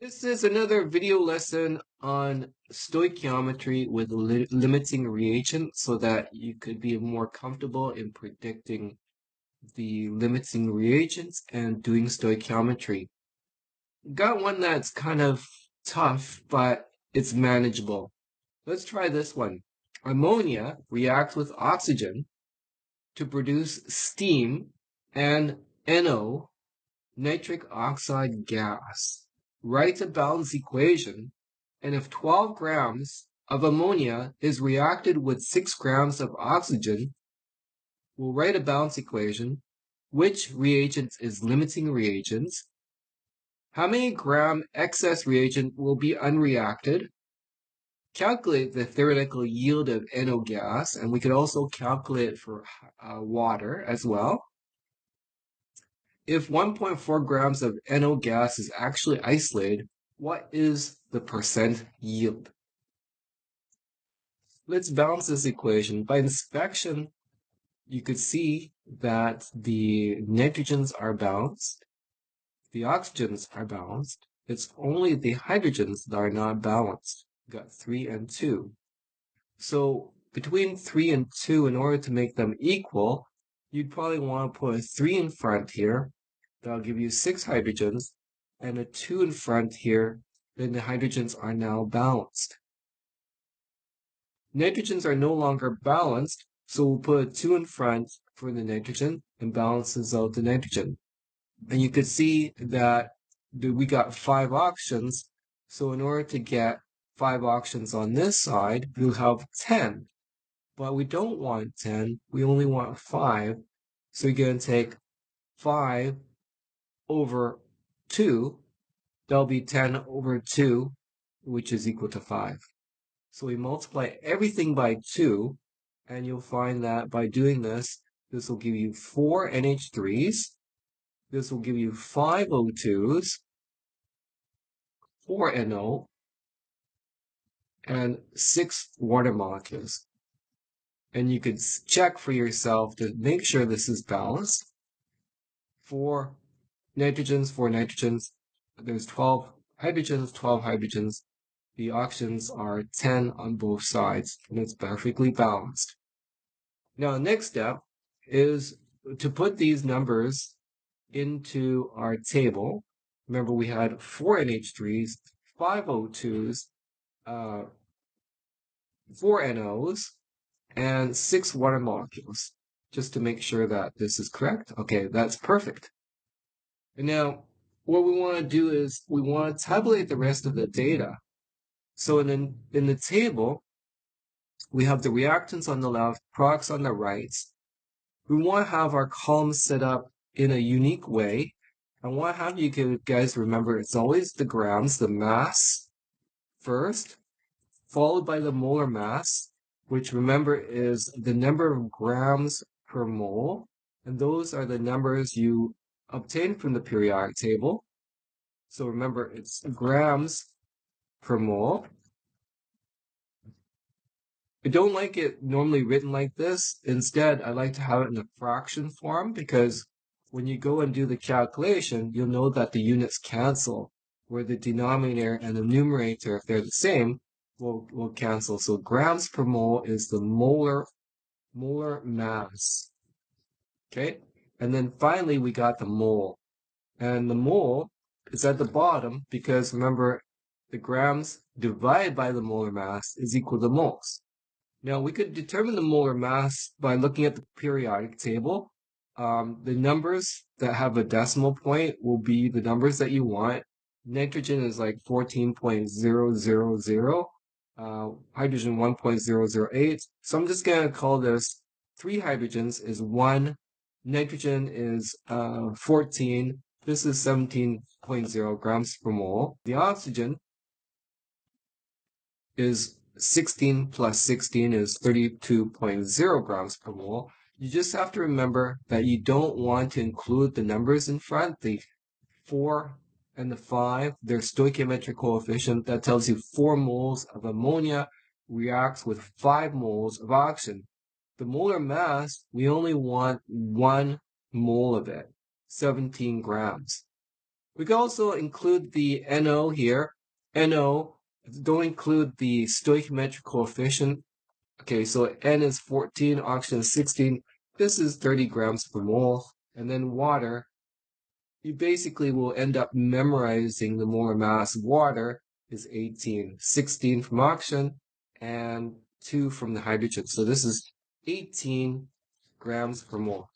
This is another video lesson on stoichiometry with limiting reagents so that you could be more comfortable in predicting the limiting reagents and doing stoichiometry. Got one that's kind of tough, but it's manageable. Let's try this one. Ammonia reacts with oxygen to produce steam and NO, nitric oxide gas. Write a balance equation, and if 12 grams of ammonia is reacted with 6 grams of oxygen, we'll write a balance equation. Which reagent is limiting reagent? How many gram excess reagent will be unreacted? Calculate the theoretical yield of NO gas, and we could also calculate for water as well. If 1.4 grams of NO gas is actually isolated, what is the percent yield? Let's balance this equation. By inspection, you could see that the nitrogens are balanced, the oxygens are balanced. It's only the hydrogens that are not balanced. We've got 3 and 2. So between 3 and 2, in order to make them equal, you'd probably want to put a 3 in front here. That'll give you 6 hydrogens, and a 2 in front here, then the hydrogens are now balanced. Nitrogens are no longer balanced, so we'll put a 2 in front for the nitrogen and balances out the nitrogen. And you could see that we got 5 oxygens, so in order to get 5 oxygens on this side, we'll have 10. But we don't want 10, we only want 5, so you're going to take 5 over 2, that'll be 10 over 2, which is equal to 5. So we multiply everything by 2, and you'll find that by doing this, this will give you 4 NH3s, this will give you 5 O2s, 4 NO, and 6 water molecules. And you could check for yourself to make sure this is balanced. 4 nitrogens, there's 12 hydrogens, the oxygens are 10 on both sides, and it's perfectly balanced. Now, the next step is to put these numbers into our table. Remember, we had 4 NH3s, 5 O2s, 4 NOs, and 6 water molecules, just to make sure that this is correct. Okay, that's perfect. And now, what we want to do is we want to tabulate the rest of the data. So in the table, we have the reactants on the left, products on the right. We want to have our columns set up in a unique way. I want to have you guys remember it's always the grams, the mass first, followed by the molar mass, which remember is the number of grams per mole. And those are the numbers you obtain from the periodic table. So remember, it's grams per mole. I don't like it normally written like this. Instead, I like to have it in a fraction form because when you go and do the calculation, you'll know that the units cancel, where the denominator and the numerator, if they're the same, will cancel. So grams per mole is the molar mass. Okay? And then finally, we got the mole. And the mole is at the bottom because remember, the grams divided by the molar mass is equal to moles. Now, we could determine the molar mass by looking at the periodic table. The numbers that have a decimal point will be the numbers that you want. Nitrogen is like 14.000, hydrogen 1.008. So I'm just going to call this 3 hydrogens is 1, nitrogen is 14, this is 17.0 grams per mole. The oxygen is 16 plus 16 is 32.0 grams per mole. You just have to remember that you don't want to include the numbers in front, the 4 and the 5, their stoichiometric coefficient. That tells you 4 moles of ammonia reacts with 5 moles of oxygen. The molar mass, we only want 1 mole of it, 17 grams. We can also include the NO here. NO, don't include the stoichiometric coefficient. Okay, so N is 14, oxygen is 16. This is 30 grams per mole. And then water, you basically will end up memorizing the molar mass of water is 18, 16 from oxygen and 2 from the hydrogen. So this is 18 grams per mole.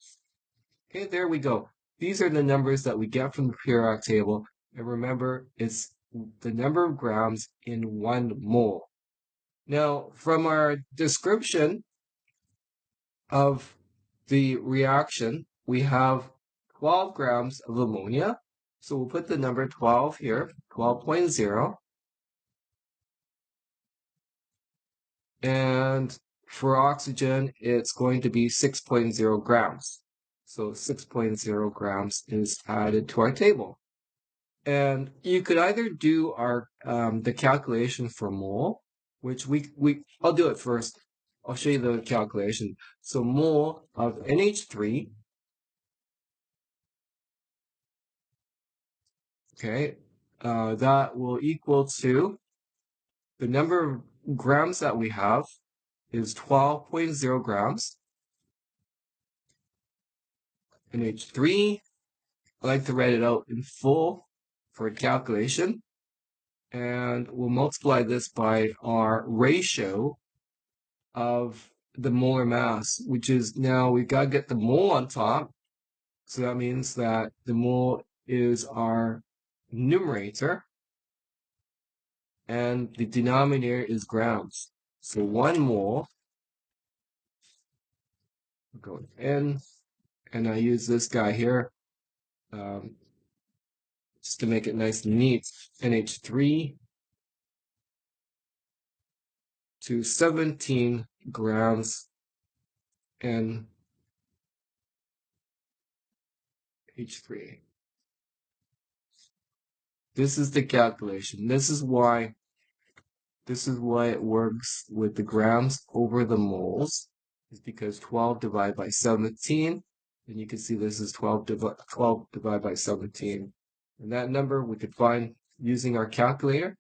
Okay, there we go. These are the numbers that we get from the periodic table. And remember, it's the number of grams in 1 mole. Now, from our description of the reaction, we have 12 grams of ammonia. So we'll put the number 12 here, 12.0. And for oxygen, it's going to be 6.0 grams. So 6.0 grams is added to our table. And you could either do our the calculation for mole, which I'll do it first. I'll show you the calculation. So mole of NH3, okay, that will equal to the number of grams that we have is 12.0 grams. NH3, I like to write it out in full for calculation. And we'll multiply this by our ratio of the molar mass, which is now we've got to get the mole on top. So that means that the mole is our numerator and the denominator is grams. So 1 mole, go in, and I use this guy here just to make it nice and neat. NH3 to 17 grams NH3. This is the calculation. This is why it works with the grams over the moles, is because 12 divided by 17, and you can see this is 12 divided by 17. And that number we could find using our calculator.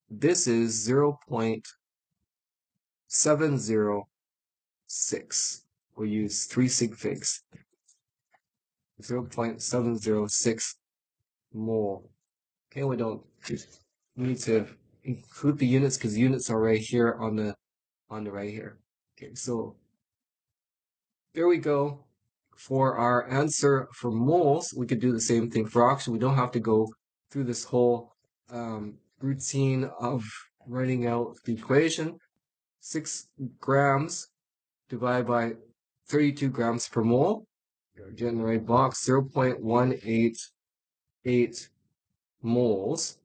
This is 0.706. We'll use 3 sig figs. 0.706 mole. Okay, we don't need to include the units because units are right here on the right here. Okay, so there we go. For our answer for moles, we could do the same thing for oxygen. We don't have to go through this whole routine of writing out the equation. 6 grams divided by 32 grams per mole. Again, the right box, 0.188 moles.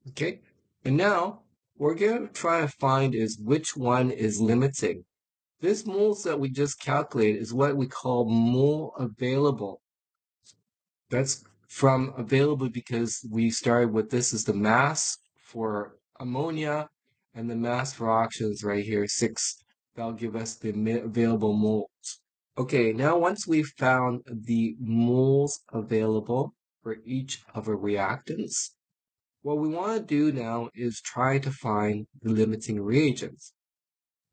Okay, and now we're going to try to find is which one is limiting. This moles that we just calculated is what we call mole available. That's from available because we started with this is the mass for ammonia and the mass for oxygen is right here, 6. That'll give us the available moles. Okay, now once we've found the moles available for each of our reactants, what we want to do now is try to find the limiting reagents.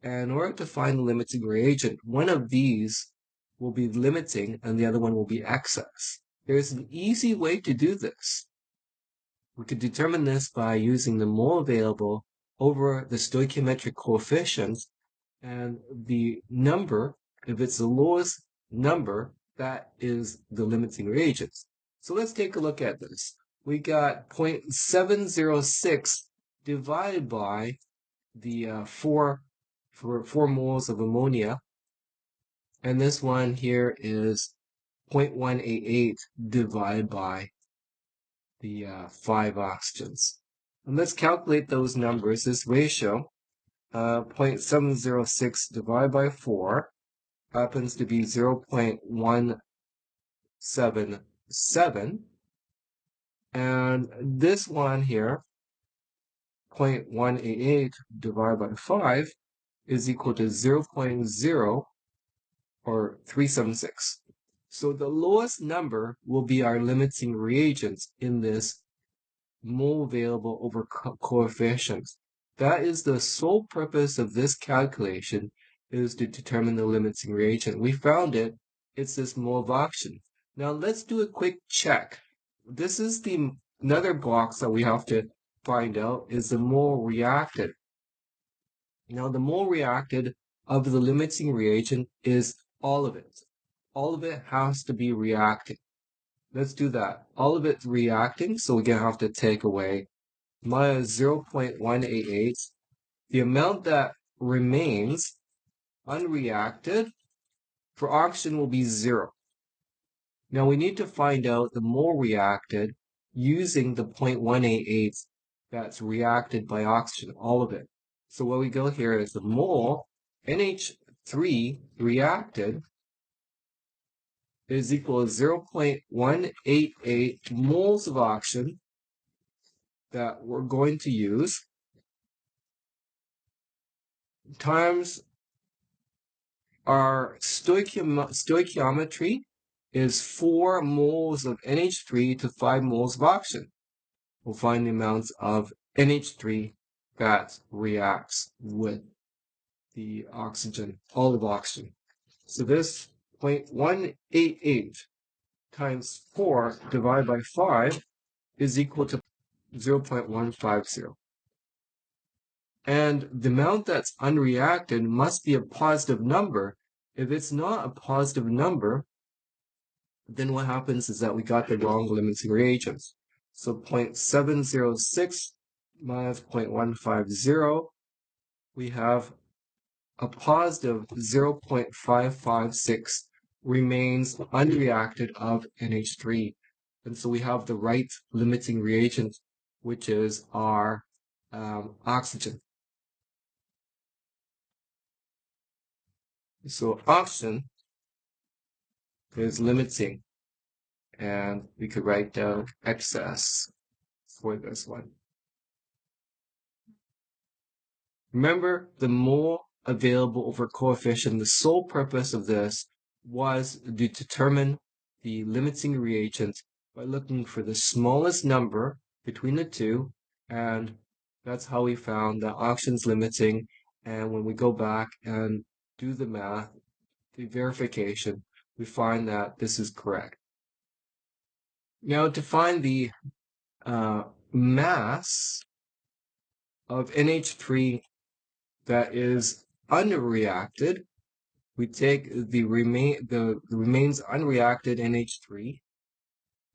And in order to find the limiting reagent, one of these will be limiting and the other one will be excess. There's an easy way to do this. We could determine this by using the mole available over the stoichiometric coefficient and the number, if it's the lowest number, that is the limiting reagent. So let's take a look at this. We got 0.706 divided by the 4 moles of ammonia. And this one here is 0.188 divided by the 5 oxygens. And let's calculate those numbers. This ratio, 0.706 divided by 4 happens to be 0.177. And this one here, 0.188 divided by 5 is equal to 0.0 or 376. So the lowest number will be our limiting reagents in this mole available over coefficients. That is the sole purpose of this calculation, is to determine the limiting reagent. We found it. It's this mole of oxygen. Now let's do a quick check. This is the another box that we have to find out is the mole reacted. Now the mole reacted of the limiting reagent is all of it. All of it has to be reacting. Let's do that. All of it's reacting, so we're going to have to take away minus 0.188. The amount that remains unreacted for oxygen will be 0. Now we need to find out the mole reacted using the 0.188 that's reacted by oxygen, all of it. So what we go here is the mole NH3 reacted is equal to 0.188 moles of oxygen that we're going to use times our stoichiometry is 4 moles of NH3 to 5 moles of oxygen. We'll find the amounts of NH3 that reacts with the oxygen, all of oxygen. So this 0.188 times 4 divided by 5 is equal to 0.150. And the amount that's unreacted must be a positive number. If it's not a positive number, then what happens is that we got the wrong limiting reagents. So 0.706 minus 0.150, we have a positive 0.556 remains unreacted of NH3. And so we have the right limiting reagent, which is our oxygen. So oxygen is limiting, and we could write down excess for this one. Remember, the mole available over coefficient, the sole purpose of this was to determine the limiting reagent by looking for the smallest number between the two, and that's how we found that oxygen's limiting. And when we go back and do the math, the verification, we find that this is correct. Now to find the mass of NH3 that is unreacted, we take the remains unreacted NH3,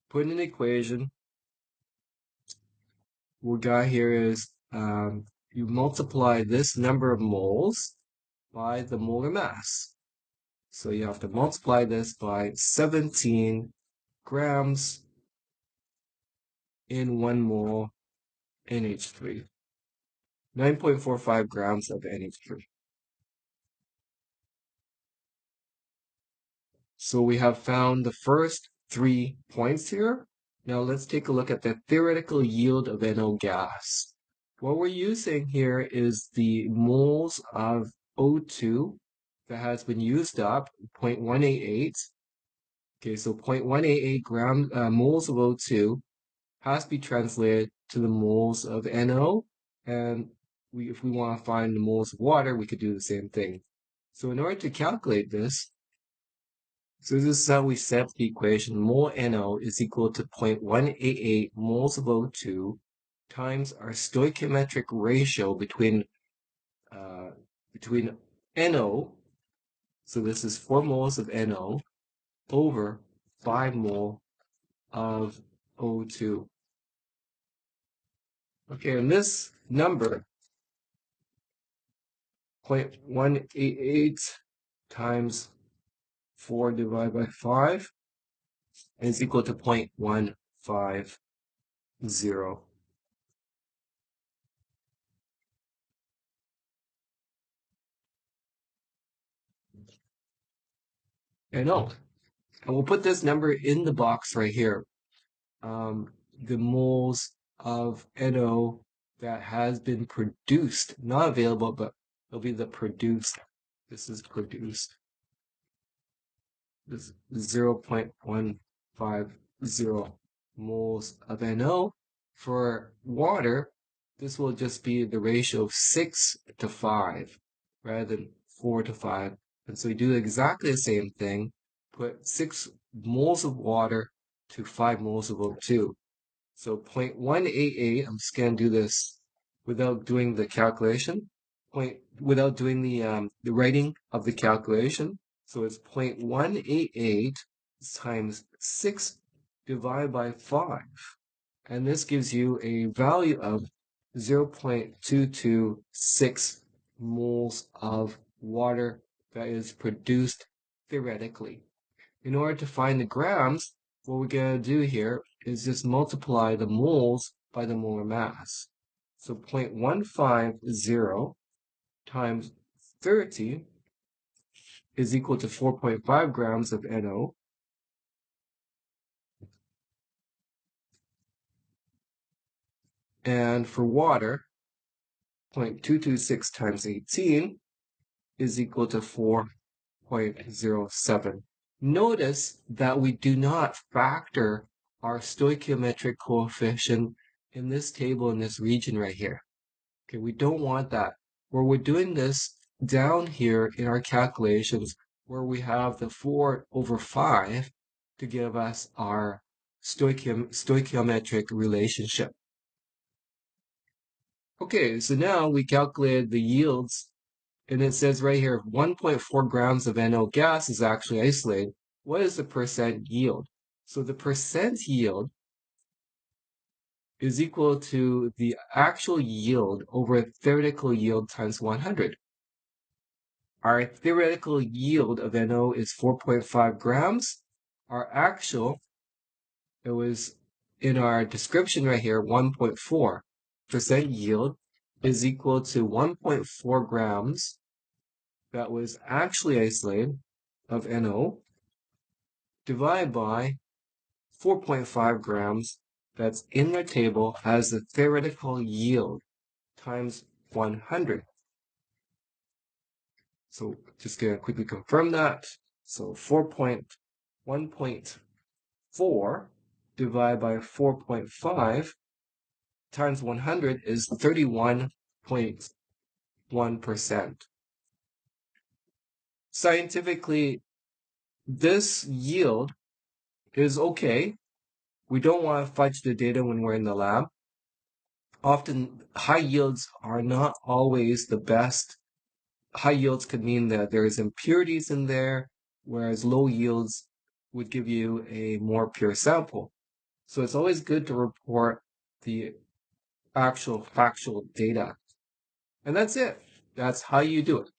put in an equation. What we got here is you multiply this number of moles by the molar mass. So you have to multiply this by 17 grams in 1 mole NH3. 9.45 grams of NH3. So we have found the first 3 points here. Now let's take a look at the theoretical yield of NO gas. What we're using here is the moles of O2 that has been used up, 0.188. Okay, so 0.188 moles of O2 has to be translated to the moles of NO, and if we want to find the moles of water, we could do the same thing. So in order to calculate this, so this is how we set the equation. Mole NO is equal to 0.188 moles of O2 times our stoichiometric ratio between NO, so this is 4 moles of NO, over 5 mole of O2. Okay, and this number, 0.188 times 4 divided by 5 is equal to 0.150. NO. And we'll put this number in the box right here. The moles of NO that has been produced, not available, but it'll be the produced. This is produced. this 0.150 moles of NO. For water, this will just be the ratio of 6 to 5 rather than 4 to 5. And so we do exactly the same thing, put 6 moles of water to 5 moles of O2. So 0.188, I'm just going to do this without doing the calculation, without doing the writing of the calculation. So it's 0.188 times 6 divided by 5. And this gives you a value of 0.226 moles of water that is produced theoretically. In order to find the grams, what we're going to do here is just multiply the moles by the molar mass. So 0.150 times 30 is equal to 4.5 grams of NO. And for water, 0.226 times 18 is equal to 4.07. Notice that we do not factor our stoichiometric coefficient in this table in this region right here. Okay, we don't want that. Where we're doing this down here in our calculations, where we have the 4 over 5 to give us our stoichiometric relationship. Okay, so now we calculated the yields, and it says right here 1.4 grams of NO gas is actually isolated. What is the percent yield? So the percent yield is equal to the actual yield over theoretical yield times 100. Our theoretical yield of NO is 4.5 grams. Our actual, it was in our description right here, 1.4% yield is equal to 1.4 grams that was actually isolated of NO divided by 4.5 grams that's in the table as the theoretical yield times 100. So just going to quickly confirm that. So 1.4 divided by 4.5 times 100 is 31.1%. Scientifically, this yield is okay. We don't want to fudge the data when we're in the lab. Often, high yields are not always the best. High yields could mean that there's impurities in there, whereas low yields would give you a more pure sample. So it's always good to report the actual factual data. And that's it. That's how you do it.